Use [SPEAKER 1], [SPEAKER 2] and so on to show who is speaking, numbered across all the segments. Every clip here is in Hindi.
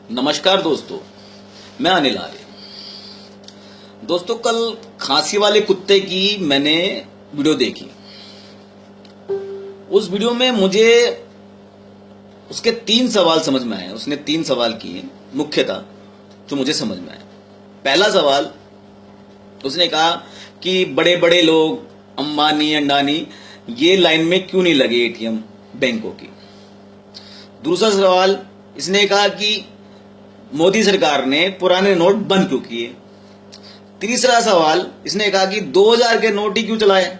[SPEAKER 1] नमस्कार दोस्तों, मैं अनिल आर्य। दोस्तों, कल खांसी वाले कुत्ते की मैंने वीडियो देखी। उस वीडियो में मुझे उसके 3 सवाल समझ में आए। उसने 3 सवाल किए मुख्यतः, जो मुझे समझ में आए। पहला सवाल, उसने कहा कि बड़े बड़े लोग अंबानी अंडानी ये लाइन में क्यों नहीं लगे एटीएम बैंकों की। दूसरा सवाल, इसने कहा कि मोदी सरकार ने पुराने नोट बंद क्यों किए। तीसरा सवाल, इसने कहा कि 2000 के नोट ही क्यों चलाए,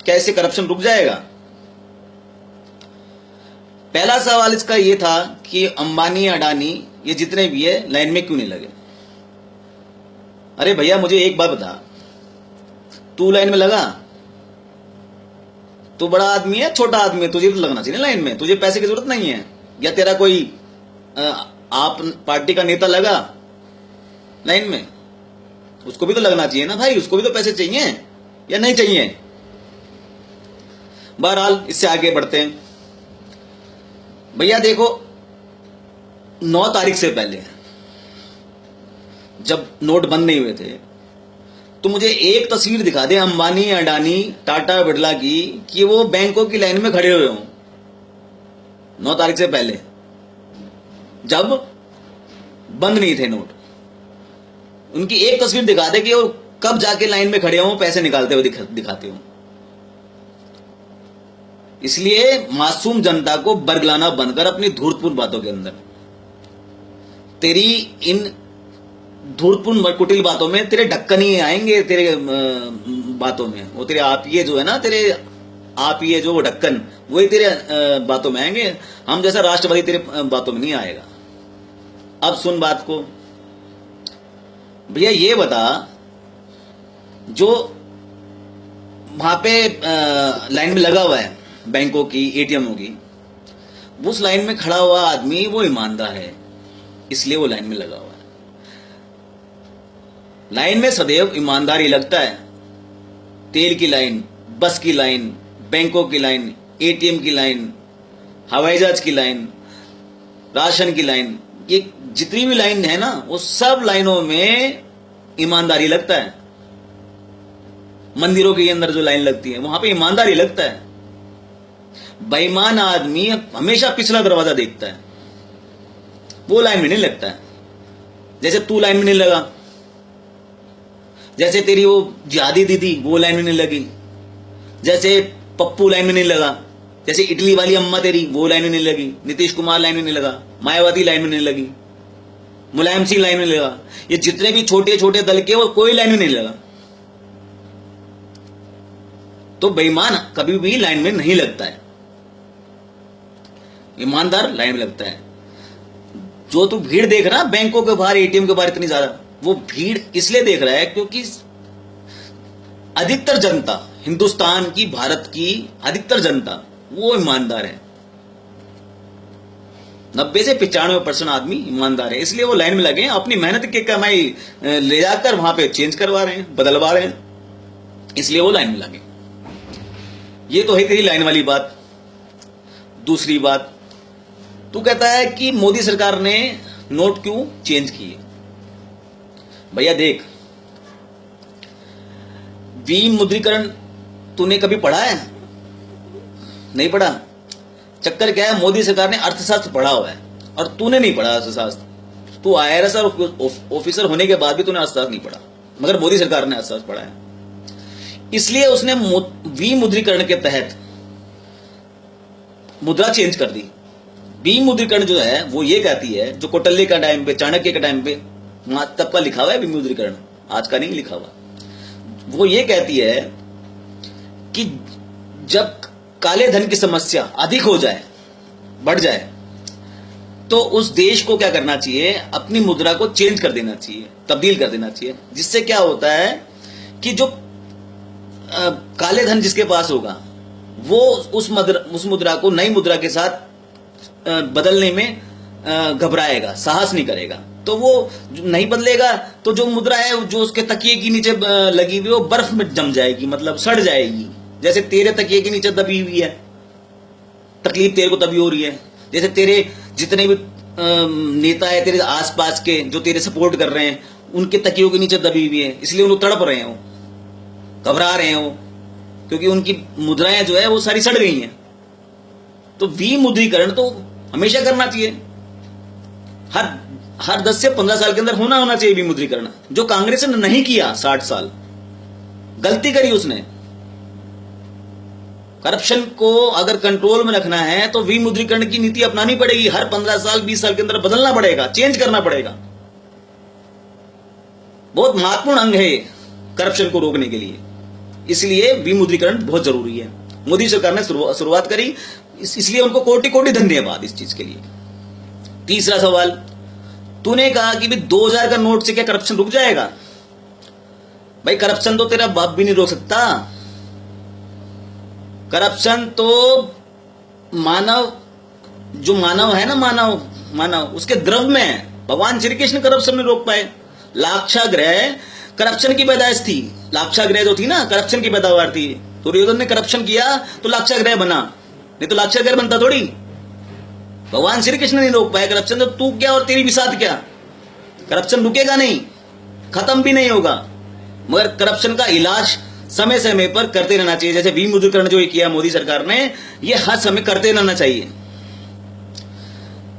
[SPEAKER 1] कैसे करप्शन रुक जाएगा। पहला सवाल इसका यह था कि अंबानी अडानी ये जितने भी है लाइन में क्यों नहीं लगे। अरे भैया, मुझे एक बात बता, तू लाइन में लगा? तू बड़ा आदमी है छोटा आदमी है, तुझे तो लगना चाहिए लाइन में। तुझे पैसे की जरूरत नहीं है। या तेरा कोई आप पार्टी का नेता लगा लाइन में, उसको भी तो लगना चाहिए ना भाई, उसको भी तो पैसे चाहिए या नहीं चाहिए। बहरहाल, इससे आगे बढ़ते हैं। भैया देखो, 9 तारीख से पहले जब नोट बंद नहीं हुए थे, तो मुझे एक तस्वीर दिखा दे अंबानी अडानी टाटा बिरला की कि वो बैंकों की लाइन में खड़े हुए हों 9 तारीख से पहले, जब बंद नहीं थे नोट। उनकी एक तस्वीर दिखा दे कि वो कब जाके लाइन में खड़े हों, पैसे निकालते हुए दिखाते हो। इसलिए मासूम जनता को बरगलाना बंद कर अपनी धूर्तपूर्ण बातों के अंदर। तेरी इन धूर्तपूर्ण कुटिल बातों में तेरे ढक्कन ही आएंगे। तेरे बातों में वो तेरे आप ये जो है ना, तेरे आप ये जो वो ढक्कन, वही तेरे बातों में आएंगे। हम जैसा राष्ट्रवादी तेरे बातों में नहीं आएगा। अब सुन बात को। भैया ये बता, जो वहां पे लाइन में लगा हुआ है बैंकों की, एटीएमओ की, उस लाइन में खड़ा हुआ आदमी वो ईमानदार है, इसलिए वो लाइन में लगा हुआ है। लाइन में सदैव ईमानदारी लगता है। तेल की लाइन, बस की लाइन, बैंकों की लाइन, एटीएम की लाइन, हवाई जहाज की लाइन, राशन की लाइन, ये जितनी भी लाइन है ना, वो सब लाइनों में ईमानदारी लगता है। मंदिरों के अंदर जो लाइन लगती है, वहां पे ईमानदारी लगता है। बेईमान आदमी हमेशा पिछला दरवाजा देखता है, वो लाइन में नहीं लगता है। जैसे तू लाइन में नहीं लगा, जैसे तेरी वो जिहादी दीदी वो लाइन में नहीं लगी, जैसे पप्पू लाइन में नहीं लगा, जैसे इटली वाली अम्मा तेरी वो लाइन में नहीं लगी, नीतीश कुमार लाइन में नहीं लगा, मायावती लाइन में नहीं लगी, मुलायम सिंह लाइन में नहीं लगा। ये जितने भी छोटे छोटे दल के, वो कोई लाइन में नहीं लगा। तो बेईमान कभी भी लाइन में नहीं लगता है, ईमानदार लाइन में लगता है। जो तू भीड़ देख रहा बैंकों के बाहर, एटीएम के बाहर इतनी ज्यादा, वो भीड़ इसलिए देख रहा है क्योंकि अधिकतर जनता, हिंदुस्तान की, भारत की अधिकतर जनता वो ईमानदार है। 90 से 95% आदमी ईमानदार है, इसलिए वो लाइन में लगे हैं। अपनी मेहनत की कमाई ले जाकर वहां पे चेंज करवा रहे हैं, बदलवा रहे हैं, इसलिए वो लाइन में लगे। ये तो है तेरी लाइन वाली बात। दूसरी बात, तू कहता है कि मोदी सरकार ने नोट क्यों चेंज किए। भैया देख, विमुद्रीकरण तूने कभी पढ़ा है? नहीं पढ़ा। चक्कर क्या है, मोदी सरकार ने अर्थशास्त्र पढ़ा हुआ है और तूने नहीं पढ़ा अर्थशास्त्र। तू IRS ऑफिसर होने के बाद भी तूने अर्थशास्त्र नहीं पढ़ा, मगर मोदी सरकार ने अर्थशास्त्र पढ़ा है। इसलिए उसने विमुद्रीकरण के तहत मुद्रा चेंज कर दी। विमुद्रीकरण जो है वो ये कहती है, जो कौटिल्य का टाइम पे, चाणक्य के टाइम पे तब का लिखा हुआ है विमुद्रीकरण, आज का नहीं लिखा हुआ। वो ये कहती है कि जब काले धन की समस्या अधिक हो जाए, बढ़ जाए, तो उस देश को क्या करना चाहिए, अपनी मुद्रा को चेंज कर देना चाहिए, तब्दील कर देना चाहिए। जिससे क्या होता है कि जो काले धन जिसके पास होगा, वो उस मुद्रा को नई मुद्रा के साथ बदलने में घबराएगा, साहस नहीं करेगा। तो वो नहीं बदलेगा तो जो मुद्रा है, जो उसके तकिए के नीचे लगी हुई, वो बर्फ में जम जाएगी, मतलब सड़ जाएगी। जैसे तेरे तकिए के नीचे दबी हुई है, तकलीफ तेरे को तभी हो रही है। जैसे तेरे जितने भी नेता है तेरे आसपास के जो तेरे सपोर्ट कर रहे हैं, उनके तकियों के नीचे दबी हुई है, इसलिए वो तड़प रहे हैं, वो घबरा रहे हैं, वो क्योंकि उनकी मुद्राएं जो है वो सारी सड़ गई हैं। तो विमुद्रीकरण तो हमेशा करना चाहिए, हर 10 से 15 साल के अंदर होना चाहिए विमुद्रीकरण, जो कांग्रेस ने नहीं किया। 60 साल गलती करी उसने। करप्शन को अगर कंट्रोल में रखना है तो विमुद्रीकरण की नीति अपनानी पड़ेगी। हर 15 साल 20 साल के अंदर बदलना पड़ेगा, चेंज करना पड़ेगा। बहुत महत्वपूर्ण अंग है करप्शन को रोकने के लिए, इसलिए विमुद्रीकरण बहुत जरूरी है। मोदी सरकार ने शुरुआत करी, इसलिए उनको कोटि कोटि धन्यवाद इस चीज के लिए। तीसरा सवाल, तूने कहा कि 2000 का नोट से क्या करप्शन रुक जाएगा? भाई करप्शन तो तेरा बाप भी नहीं रोक सकता। करप्शन तो जो मानव है ना, मानव उसके द्रव में है। भगवान श्री कृष्ण करप्शन नहीं रोक पाए। लाक्षागृह करप्शन की पैदाइश थी। लाक्षागृह जो थी ना, करप्शन की पैदावार थी। दुर्योधन ने करप्शन किया तो लाक्षागृह बना, नहीं तो लाक्षागृह बनता थोड़ी। भगवान श्री कृष्ण नहीं रोक पाए करप्शन, तो तू क्या और तेरी विसात क्या? करप्शन रुकेगा नहीं, खत्म भी नहीं होगा, मगर करप्शन का इलाज समय समय पर करते रहना चाहिए। जैसे विमुद्रीकरण जो किया मोदी सरकार ने, ये हर समय करते रहना चाहिए।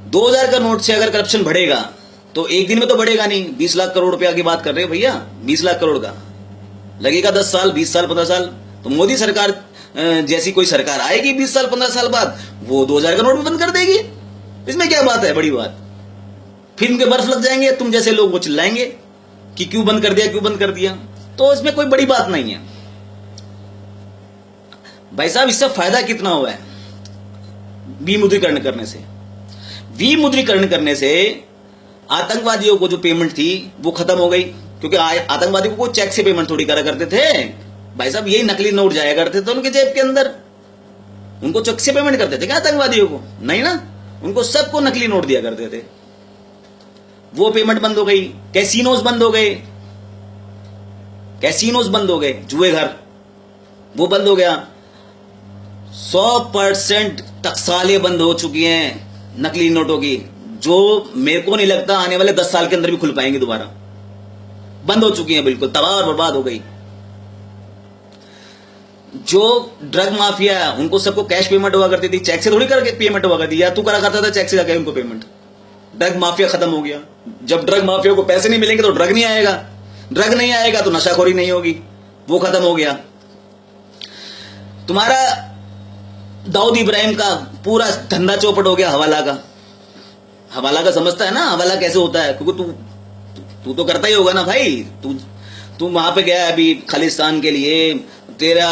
[SPEAKER 1] 2000 का नोट से अगर करप्शन बढ़ेगा तो एक दिन में तो बढ़ेगा नहीं। 20 लाख करोड़ रुपया की बात कर रहे हो भैया, 20 लाख करोड़ का लगेगा 10 साल, 20 साल, 15 साल। तो मोदी सरकार जैसी कोई सरकार आएगी 20 साल 15 साल बाद, वो 2000 का नोट भी बंद कर देगी। इसमें क्या बात है, बड़ी बात। फिल्म के बर्फ लग जाएंगे, तुम जैसे लोग वो चिल्लाएंगे कि क्यों बंद कर दिया, क्यों बंद कर दिया। तो इसमें कोई बड़ी बात नहीं है भाई साहब। इससे फायदा कितना हुआ है विमुद्रीकरण करने से? विमुद्रीकरण करने से आतंकवादियों को जो पेमेंट थी वो खत्म हो गई, क्योंकि आतंकवादियों को चेक से पेमेंट थोड़ी करा करते थे भाई साहब। यही नकली नोट जाया करते थे उनके जेब के अंदर। उनको चेक से पेमेंट करते थे क्या आतंकवादियों को? नहीं ना, उनको सबको नकली नोट दिया करते थे। वो पेमेंट बंद हो गई। कैसीनोज बंद हो गए, कैसीनोज बंद हो गए, जुए घर वो बंद हो गया। 100% टकसालें बंद हो चुकी हैं नकली नोटों की, जो मेरे को नहीं लगता आने वाले 10 साल के अंदर भी खुल पाएंगे दोबारा। बंद हो चुकी हैं, बिल्कुल तबाह और बर्बाद हो गई। जो ड्रग माफिया है उनको सबको कैश पेमेंट हुआ करती थी, चेक से थोड़ी करके पेमेंट हुआ करती, या तू करा करता था चेक से जाके उनको पेमेंट। ड्रग माफिया खत्म हो गया। जब ड्रग माफिया को पैसे नहीं मिलेंगे तो ड्रग नहीं आएगा, ड्रग नहीं आएगा तो नशाखोरी नहीं होगी, वो खत्म हो गया। तुम्हारा दाऊद इब्राहिम का पूरा धंधा चौपट हो गया हवाला का। हवाला का समझता है ना, हवाला कैसे होता है? क्योंकि तू तो करता ही होगा ना भाई। तू वहां पे गया अभी खालिस्तान के लिए, तेरा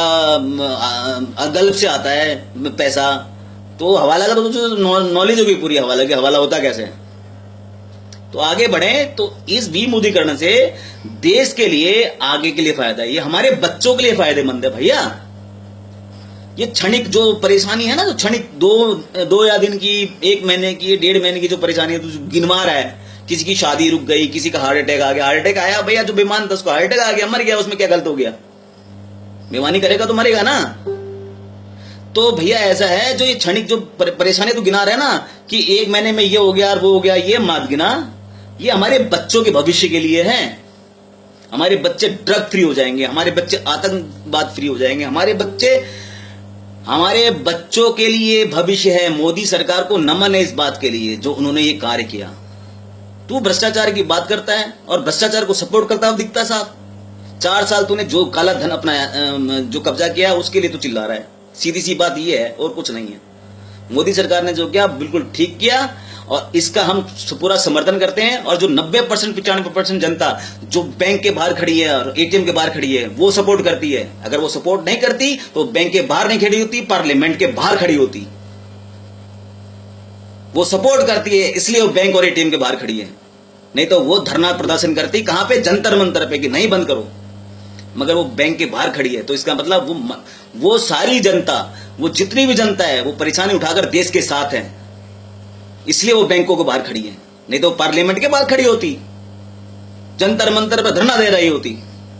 [SPEAKER 1] गल्फ से आता है पैसा, तो हवाला का तो तुझे नॉलेज होगी पूरी हवाला की, हवाला होता कैसे। तो आगे बढ़े तो इस विमुद्रीकरण से देश के लिए आगे के लिए फायदा है, ये हमारे बच्चों के लिए फायदेमंद है भैया। ये क्षणिक जो परेशानी है ना, जो क्षणिक दो या दिन की, 1 महीने की, 1.5 महीने की जो परेशानी है, तो गिनवा रहा है। किसी की शादी रुक गई, किसी का हार्ट अटैक आ गया। हार्ट अटैक आया भैया, जो बीमार था उसको हार्ट अटैक आ गया, मर गया, उसमें क्या गलत हो गया? बेईमानी करेगा तो मरेगा ना। तो भैया ऐसा है, जो ये क्षणिक जो परेशानी तो गिना रहे ना कि 1 महीने में ये हो गया और वो हो गया, ये मत गिना। ये हमारे बच्चों के भविष्य के लिए है। हमारे बच्चे ड्रग फ्री हो जाएंगे, हमारे बच्चे आतंकवाद फ्री हो जाएंगे, हमारे बच्चों के लिए भविष्य है। मोदी सरकार को नमन है इस बात के लिए जो उन्होंने ये कार्य किया। तू भ्रष्टाचार की बात करता है और भ्रष्टाचार को सपोर्ट करता हुआ दिखता साफ। 4 साल तूने जो काला धन अपना जो कब्जा किया उसके लिए तू चिल्ला रहा है। सीधी सी बात ये है और कुछ नहीं है। मोदी सरकार ने जो किया बिल्कुल ठीक किया और इसका हम पूरा समर्थन करते हैं। और जो 90% 95% जनता जो बैंक के बाहर खड़ी है और एटीएम के बाहर खड़ी है, वो सपोर्ट करती है। अगर वो सपोर्ट नहीं करती तो बैंक के बाहर नहीं खड़ी होती, पार्लियामेंट के बाहर खड़ी होती। वो सपोर्ट करती है इसलिए वो बैंक और एटीएम के बाहर खड़ी है, नहीं तो वो धरना प्रदर्शन करती कहां पे? जंतर मंतर पे कि नहीं बंद करो। मगर वो बैंक के बाहर खड़ी है तो इसका मतलब वो सारी जनता, वो जितनी भी जनता है, वो परेशानी उठाकर देश के साथ है, इसलिए वो बैंकों को बाहर खड़ी है। नहीं तो पार्लियामेंट के बाहर खड़ी होती, जंतर मंतर पर धरना दे रही होती।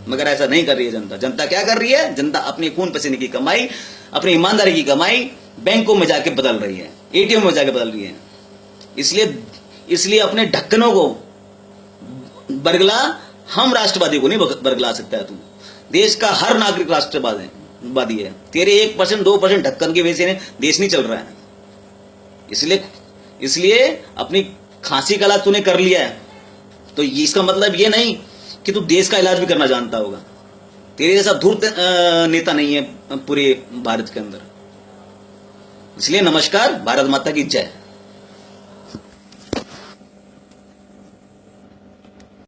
[SPEAKER 1] मगर ऐसा नहीं कर रही है जनता। जनता क्या कर रही है? जनता अपने खून पसीने की कमाई, अपनी ईमानदारी की कमाई बैंकों में जाके बदल रही है, एटीएम में जाके बदल रही है। इसलिए इसलिए अपने ढक्कनों को बरगला, हम राष्ट्रवादी को नहीं बरगला सकता है तू। देश का हर नागरिक राष्ट्रवादी है। तेरे 1% 2% ढक्कन की वजह से देश नहीं चल रहा है। इसलिए अपनी खांसी का इलाज तूने कर लिया है, तो इसका मतलब ये नहीं कि तू देश का इलाज भी करना जानता होगा। तेरे जैसा धूर्त नेता नहीं है पूरे भारत के अंदर। इसलिए नमस्कार, भारत माता की जय।